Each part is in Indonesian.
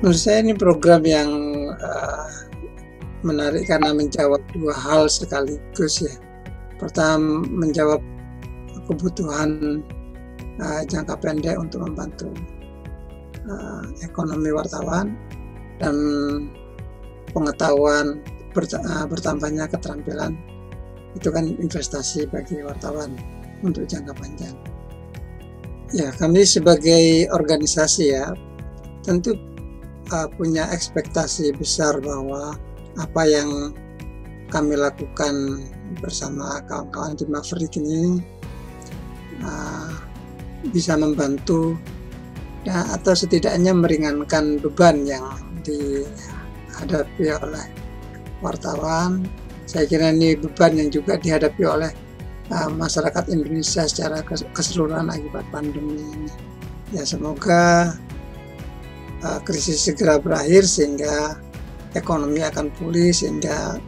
Menurut saya ini program yang menarik karena menjawab dua hal sekaligus ya. Pertama, menjawab kebutuhan jangka pendek untuk membantu ekonomi wartawan dan pengetahuan bertambahnya keterampilan. Itu kan investasi bagi wartawan untuk jangka panjang. Ya, kami sebagai organisasi ya tentu punya ekspektasi besar bahwa apa yang kami lakukan bersama kawan-kawan di Maverick ini bisa membantu atau setidaknya meringankan beban yang dihadapi oleh wartawan. Saya kira ini beban yang juga dihadapi oleh masyarakat Indonesia secara keseluruhan akibat pandemi ini. Ya, semoga krisis segera berakhir sehingga ekonomi akan pulih, sehingga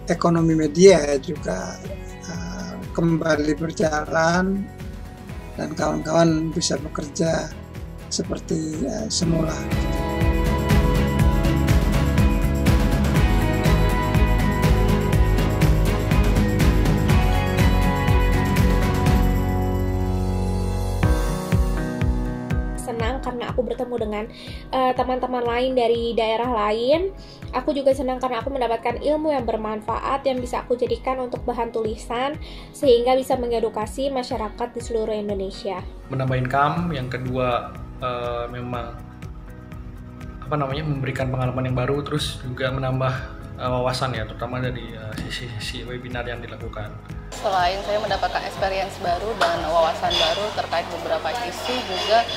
ekonomi media juga kembali berjalan dan kawan-kawan bisa bekerja seperti semula. Karena aku bertemu dengan teman-teman lain dari daerah lain. Aku juga senang karena aku mendapatkan ilmu yang bermanfaat yang bisa aku jadikan untuk bahan tulisan sehingga bisa mengedukasi masyarakat di seluruh Indonesia. Menambah income, yang kedua memang memberikan pengalaman yang baru, terus juga menambah wawasan ya, terutama dari sisi webinar yang dilakukan. Selain saya mendapatkan experience baru dan wawasan baru terkait beberapa isu, juga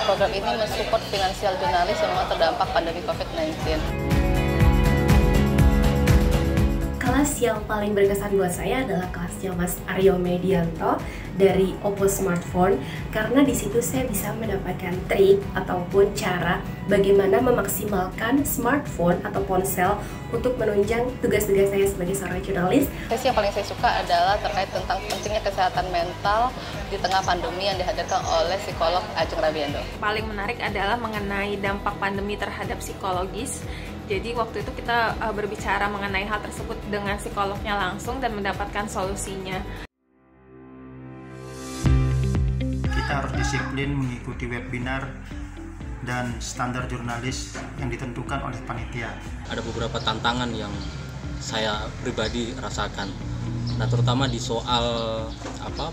program ini mensupport finansial jurnalis yang memang terdampak pandemi COVID-19. Kelas yang paling berkesan buat saya adalah kelasnya Mas Aryo Medianto dari Oppo Smartphone, karena di situ saya bisa mendapatkan trik ataupun cara bagaimana memaksimalkan smartphone atau ponsel untuk menunjang tugas-tugas saya sebagai seorang jurnalis. Sesi yang paling saya suka adalah terkait tentang pentingnya kesehatan mental di tengah pandemi yang dihadirkan oleh psikolog Ajeng Rabiando. Paling menarik adalah mengenai dampak pandemi terhadap psikologis. Jadi waktu itu kita berbicara mengenai hal tersebut dengan psikolognya langsung dan mendapatkan solusinya. Kita harus disiplin mengikuti webinar dan standar jurnalis yang ditentukan oleh panitia. Ada beberapa tantangan yang saya pribadi rasakan. Nah, terutama di soal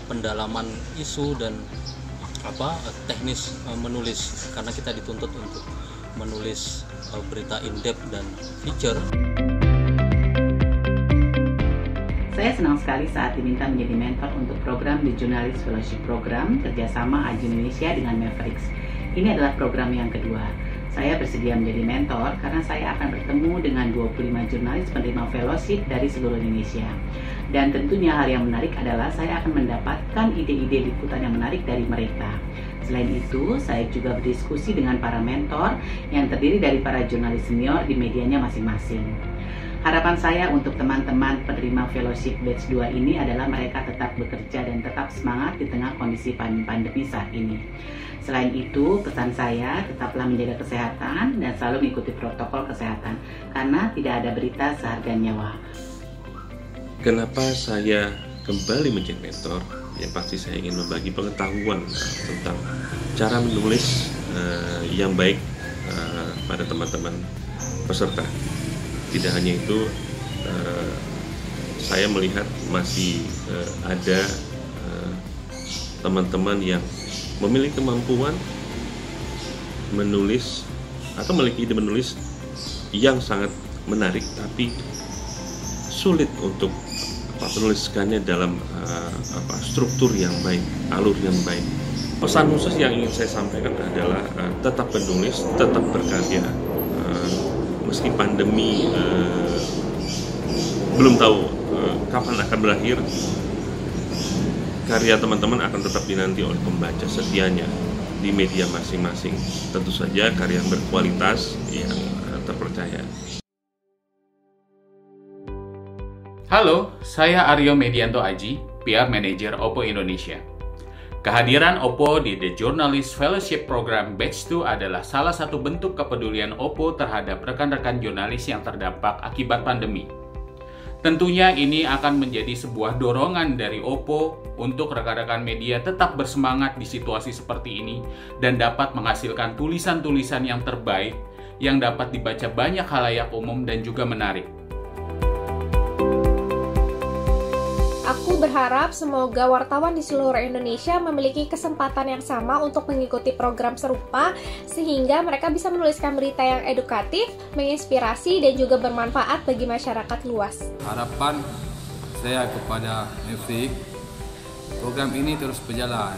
pendalaman isu dan teknis menulis, karena kita dituntut untuk menulis berita in-depth dan feature. Saya senang sekali saat diminta menjadi mentor untuk program The Journalist Fellowship Program kerjasama AJ Indonesia dengan Mavericks. Ini adalah program yang kedua. Saya bersedia menjadi mentor karena saya akan bertemu dengan 25 jurnalis penerima fellowship dari seluruh Indonesia. Dan tentunya hal yang menarik adalah saya akan mendapatkan ide-ide liputan yang menarik dari mereka. Selain itu, saya juga berdiskusi dengan para mentor yang terdiri dari para jurnalis senior di medianya masing-masing. Harapan saya untuk teman-teman penerima fellowship batch 2 ini adalah mereka tetap bekerja dan tetap semangat di tengah kondisi pandemi saat ini. Selain itu, pesan saya tetaplah menjaga kesehatan dan selalu mengikuti protokol kesehatan karena tidak ada berita seharga nyawa. Kenapa saya kembali menjadi mentor? Yang pasti saya ingin membagi pengetahuan tentang cara menulis yang baik pada teman-teman peserta. Tidak hanya itu, saya melihat masih ada teman-teman yang memiliki kemampuan menulis atau memiliki ide menulis yang sangat menarik, tapi sulit untuk menuliskannya dalam struktur yang baik, alur yang baik. Pesan khusus yang ingin saya sampaikan adalah tetap menulis, tetap berkarya. Meski pandemi belum tahu kapan akan berakhir, karya teman-teman akan tetap dinanti oleh pembaca setianya di media masing-masing. Tentu saja karya yang berkualitas yang terpercaya. Halo, saya Aryo Medianto Aji, PR Manager Oppo Indonesia. Kehadiran Oppo di The Journalist Fellowship Program Batch 2 adalah salah satu bentuk kepedulian Oppo terhadap rekan-rekan jurnalis yang terdampak akibat pandemi. Tentunya ini akan menjadi sebuah dorongan dari Oppo untuk rekan-rekan media tetap bersemangat di situasi seperti ini dan dapat menghasilkan tulisan-tulisan yang terbaik yang dapat dibaca banyak khalayak umum dan juga menarik. Aku berharap semoga wartawan di seluruh Indonesia memiliki kesempatan yang sama untuk mengikuti program serupa sehingga mereka bisa menuliskan berita yang edukatif, menginspirasi, dan juga bermanfaat bagi masyarakat luas. Harapan saya kepada Maverick, program ini terus berjalan.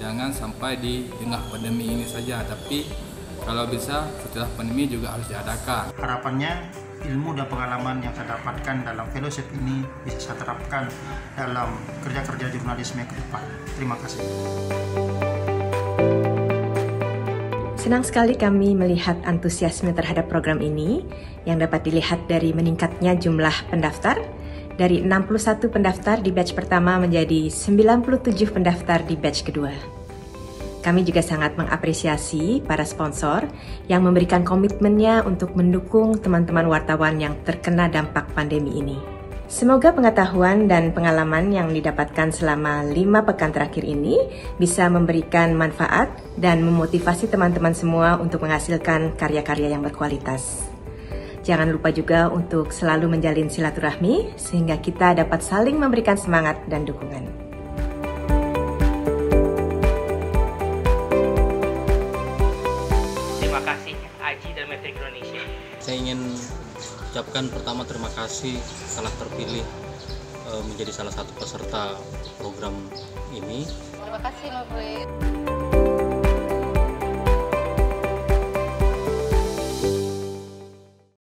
Jangan sampai di tengah pandemi ini saja, tapi kalau bisa setelah pandemi juga harus diadakan. Harapannya ilmu dan pengalaman yang saya dapatkan dalam fellowship ini bisa saya terapkan dalam kerja-kerja jurnalisme ke depan. Terima kasih. Senang sekali kami melihat antusiasme terhadap program ini yang dapat dilihat dari meningkatnya jumlah pendaftar dari 61 pendaftar di batch pertama menjadi 97 pendaftar di batch kedua. Kami juga sangat mengapresiasi para sponsor yang memberikan komitmennya untuk mendukung teman-teman wartawan yang terkena dampak pandemi ini. Semoga pengetahuan dan pengalaman yang didapatkan selama 5 pekan terakhir ini bisa memberikan manfaat dan memotivasi teman-teman semua untuk menghasilkan karya-karya yang berkualitas. Jangan lupa juga untuk selalu menjalin silaturahmi sehingga kita dapat saling memberikan semangat dan dukungan. Saya ingin ucapkan pertama terima kasih telah terpilih menjadi salah satu peserta program ini. Terima kasih Maverick.